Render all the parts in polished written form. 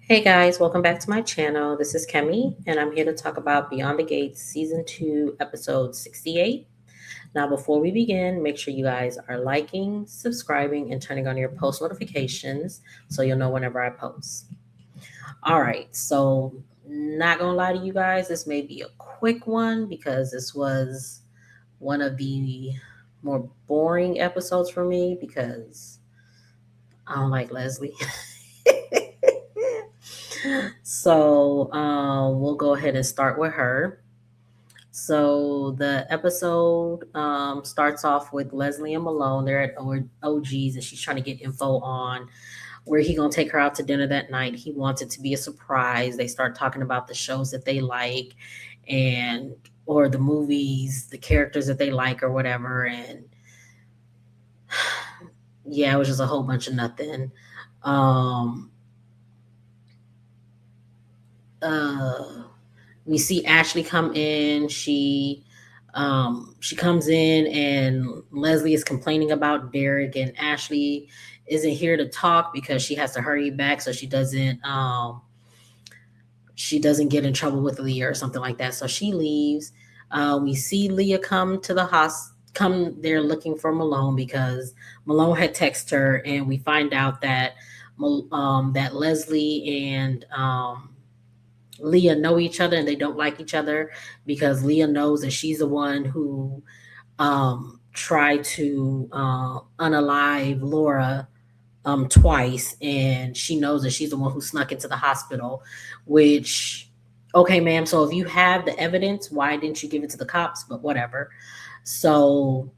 Hey guys, welcome back to my channel. This is Kemi, and I'm here to talk about Beyond the Gates Season 2, Episode 68. Now, before we begin, make sure you guys are liking, subscribing, and turning on your post notifications so you'll know whenever I post. All right, so not gonna lie to you guys, this may be a quick one because this was one of the more boring episodes for me because I don't like Leslie. So we'll go ahead and start with her. So the episode starts off with Leslie and Malone. They're at OG's and she's trying to get info on where he gonna take her out to dinner that night. He wants it to be a surprise. They start talking about the shows that they like and or the movies, the characters that they like or whatever. And yeah, it was just a whole bunch of nothing. Um, uh, we see Ashley come in. She comes in and Leslie is complaining about Derek and Ashley isn't here to talk because she has to hurry back so she doesn't get in trouble with Leah or something like that. So she leaves. We see Leah come to the come there looking for Malone because Malone had texted her, and we find out that that Leslie and Leah know each other and they don't like each other because Leah knows that she's the one who tried to unalive Laura twice, and she knows that she's the one who snuck into the hospital. Which, okay, ma'am. So if you have the evidence, why didn't you give it to the cops? But whatever. So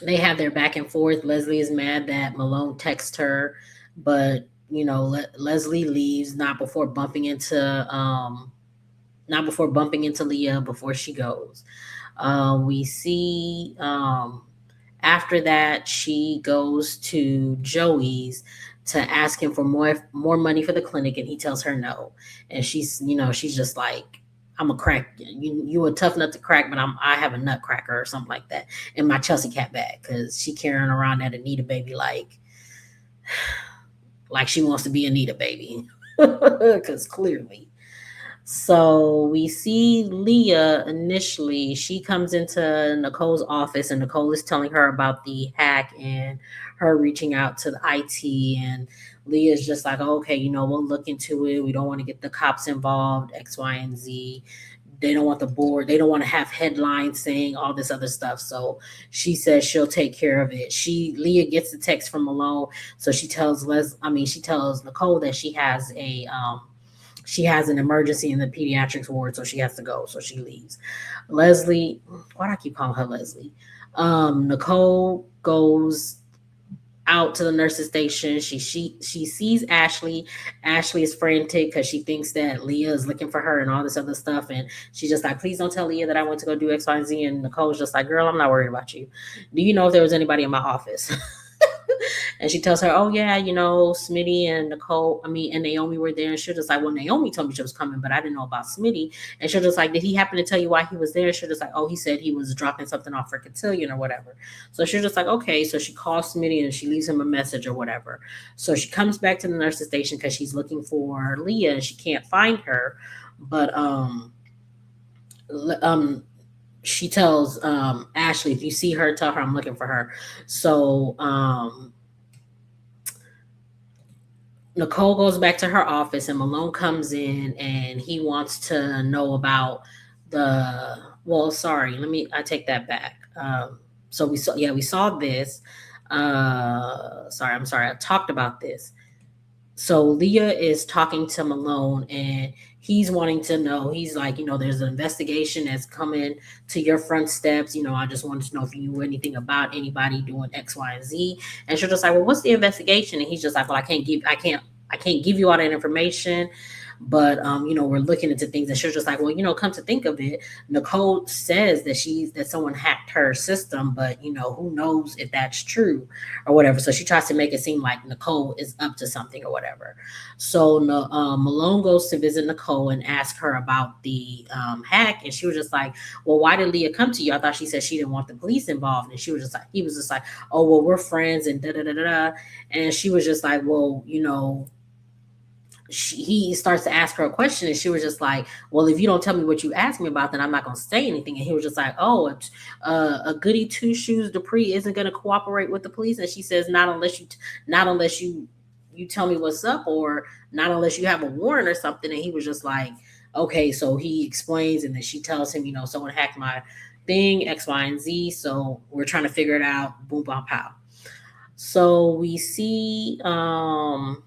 they have their back and forth. Leslie is mad that Malone texts her, but Leslie leaves not before bumping into Leah before she goes. We see after that she goes to Joey's to ask him for more money for the clinic, and he tells her no. And she's just like, I'm a crack. You a tough nut to crack, but I have a nutcracker or something like that in my Chelsea cat bag because she carrying around that Anita baby like she wants to be Anita baby because clearly. So we see Leah initially. She comes into Nicole's office, and Nicole is telling her about the hack and her reaching out to the IT. And Leah's just like, oh, okay, we'll look into it. We don't want to get the cops involved, X, Y, and Z. They don't want the board. They don't want to have headlines saying all this other stuff. So she says she'll take care of it. Leah gets the text from Malone, so she tells Nicole that she has an emergency in the pediatrics ward, so she has to go. So she leaves. Leslie, why do I keep calling her Leslie? Nicole goes out to the nurse's station. She sees Ashley. Ashley is frantic because she thinks that Leah is looking for her and all this other stuff. And she's just like, please don't tell Leah that I went to go do X, Y, and Z. And Nicole's just like, girl, I'm not worried about you. Do you know if there was anybody in my office? And she tells her, oh yeah, Smitty and and Naomi were there. And she's just like, well, Naomi told me she was coming, but I didn't know about Smitty. And she's just like, did he happen to tell you why he was there? She's just like, oh, he said he was dropping something off for Cotillion or whatever. So she's just like, okay. So she calls Smitty and she leaves him a message or whatever. So she comes back to the nurse's station because she's looking for Leah and she can't find her. But she tells Ashley, if you see her, tell her I'm looking for her. So Nicole goes back to her office and Malone comes in and he wants to know about the well, sorry, I take that back. So we saw this. I'm sorry, I talked about this. So Leah is talking to Malone and he's wanting to know, he's like, there's an investigation that's coming to your front steps. I just wanted to know if you knew anything about anybody doing X, Y, and Z. And she's just like, well, what's the investigation? And he's just like, well, I can't give you all that information. But we're looking into things, and she's just like, well, come to think of it, Nicole says that someone hacked her system, but who knows if that's true or whatever. So she tries to make it seem like Nicole is up to something or whatever. So no, Malone goes to visit Nicole and ask her about the hack, and she was just like, well, why did Leah come to you? I thought she said she didn't want the police involved, and he was just like, oh, well, we're friends and da da da da. And she was just like, well, he starts to ask her a question, and she was just like, well, if you don't tell me what you asked me about, then I'm not going to say anything. And he was just like, oh, a goody two shoes Dupree isn't going to cooperate with the police. And she says, not unless you tell me what's up, or not unless you have a warrant or something. And he was just like, okay. So he explains, and then she tells him, someone hacked my thing, X, Y, and Z. So we're trying to figure it out. Boom, bam, pow. So we see Deanna,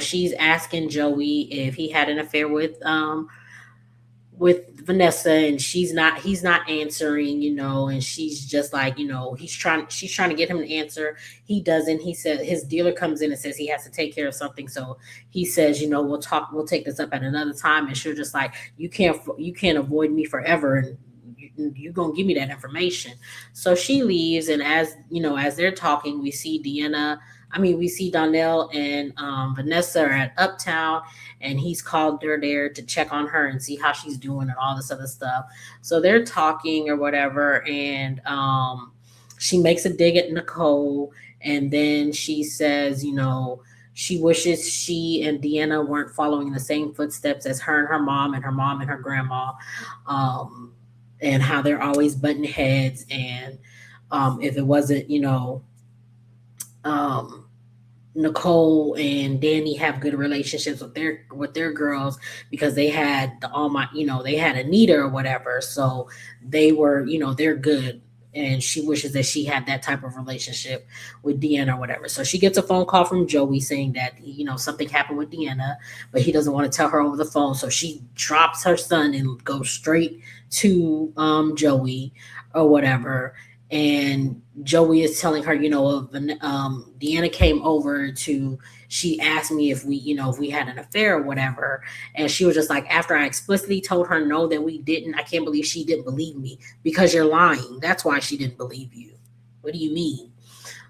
she's asking Joey if he had an affair with Vanessa, and he's not answering, and she's just like, she's trying to get him to answer. He doesn't. He said his dealer comes in and says he has to take care of something. So he says, we'll take this up at another time. And she's just like, you can't avoid me forever, and you gonna give me that information. So she leaves, and as they're talking, we see Donnell and Vanessa are at Uptown, and he's called her there to check on her and see how she's doing and all this other stuff. So they're talking or whatever, and she makes a dig at Nicole, and then she says, she wishes she and Deanna weren't following the same footsteps as her and her mom and her mom and her grandma, um, and how they're always butting heads. And if it wasn't, um, Nicole and Danny have good relationships with their girls, because they had they had Anita or whatever, so they were, they're good. And she wishes that she had that type of relationship with Deanna or whatever. So she gets a phone call from Joey saying that something happened with Deanna, but he doesn't want to tell her over the phone. So she drops her son and goes straight to Joey or whatever. And Joey is telling her, Deanna came over to. She asked me if we had an affair or whatever, and she was just like, after I explicitly told her no, that we didn't. I can't believe she didn't believe me, because you're lying. That's why she didn't believe you. What do you mean?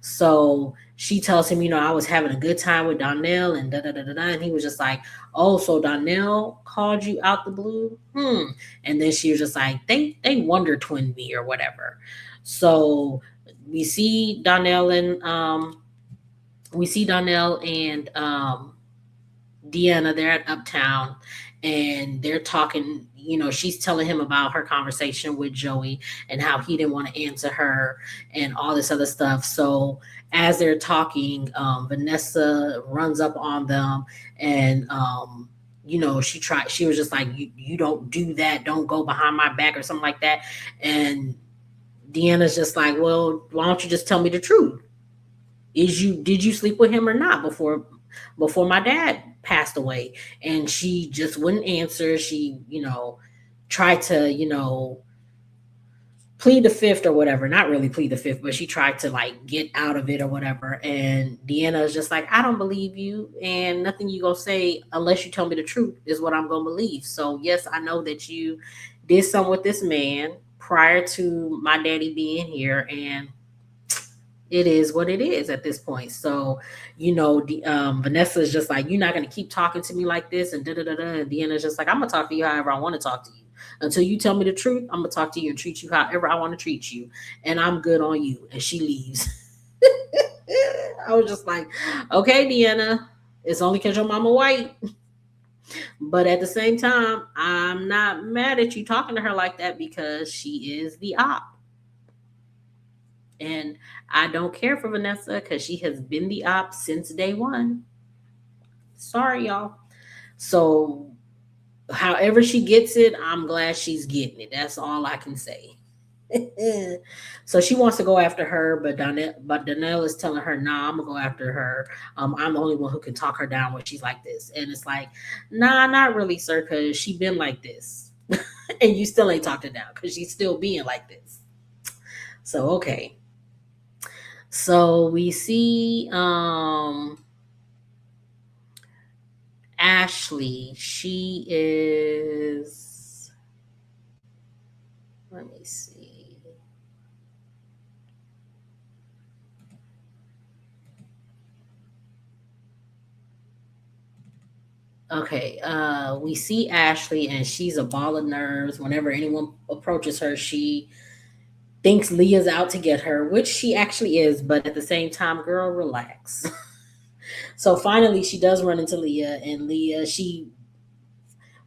So she tells him, I was having a good time with Donnell and da da da da da. And he was just like, oh, so Donnell called you out the blue? And then she was just like, they wonder twin me or whatever. So we see Donnell and Deanna, they're at Uptown, and they're talking. She's telling him about her conversation with Joey and how he didn't want to answer her and all this other stuff. So as they're talking, Vanessa runs up on them, and she was just like, you don't do that, don't go behind my back or something like that. And Deanna's just like, well, why don't you just tell me the truth? Did you sleep with him or not before my dad passed away? And she just wouldn't answer. She tried to plead the fifth or whatever. Not really plead the fifth, but she tried to like get out of it or whatever. And Deanna is just like, I don't believe you, and nothing you gonna say unless you tell me the truth is what I'm gonna believe. So yes, I know that you did something with this man prior to my daddy being here, and it is what it is at this point. So, Vanessa is just like, you're not going to keep talking to me like this, and da da da da. And Deanna's just like, I'm going to talk to you however I want to talk to you. Until you tell me the truth, I'm going to talk to you and treat you however I want to treat you. And I'm good on you. And she leaves. I was just like, okay, Deanna, it's only because your mama white. But at the same time, I'm not mad at you talking to her like that, because she is the op. And I don't care for Vanessa, because she has been the op since day one. Sorry, y'all. So, however she gets it, I'm glad she's getting it. That's all I can say. So she wants to go after her, but Donnell is telling her, "Nah, I'm gonna go after her. I'm the only one who can talk her down when she's like this." And it's like, "Nah, not really, sir, because she been like this, and you still ain't talked her down because she's still being like this." So okay. So we see Ashley. She is, let me see. Okay, we see Ashley, and she's a ball of nerves. Whenever anyone approaches her, she thinks Leah's out to get her, which she actually is, but at the same time, girl, relax. So finally, she does run into Leah, and Leah, she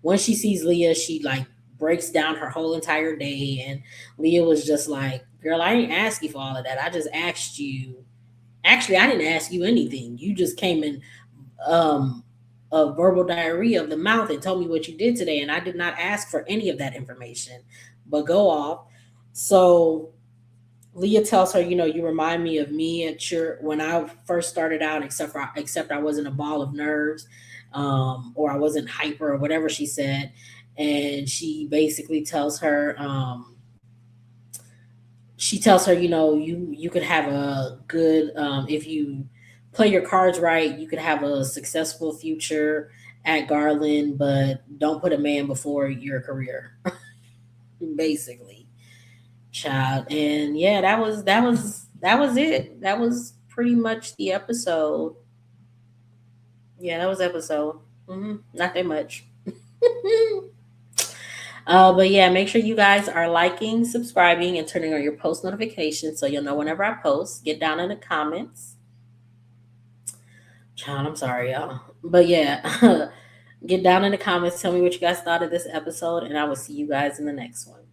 once she sees Leah, she like breaks down her whole entire day, and Leah was just like, "Girl, I didn't ask you for all of that. I just asked you. Actually, I didn't ask you anything. You just came in um a verbal diarrhea of the mouth and told me what you did today, and I did not ask for any of that information. But go off." So Leah tells her, you remind me of me at your when I first started out, except I wasn't a ball of nerves, or I wasn't hyper or whatever she said, and she tells her, you could have a good if you play your cards right, you could have a successful future at Garland, but don't put a man before your career, basically, child. And yeah, that was it. That was pretty much the episode. Yeah, that was episode. Not that much. But yeah, make sure you guys are liking, subscribing, and turning on your post notifications so you'll know whenever I post. Get down in the comments. Child, I'm sorry, y'all. But yeah, get down in the comments. Tell me what you guys thought of this episode, and I will see you guys in the next one.